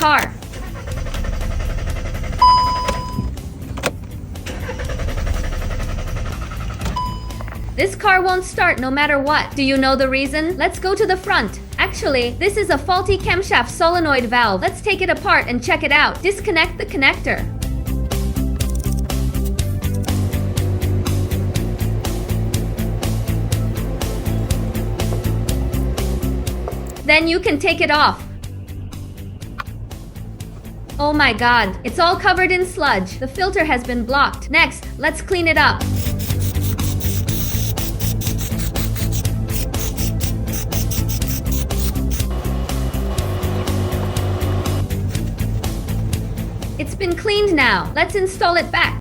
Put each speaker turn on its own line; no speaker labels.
car. This car won't start no matter what. Do you know the reason? Let's go to the front. Actually, this is a faulty camshaft solenoid valve. Let's take it apart and check it out. Disconnect the connector. Then you can take it off. Oh my god, it's all covered in sludge. The filter has been blocked. Next, let's clean it up. It's been cleaned now. Let's install it back.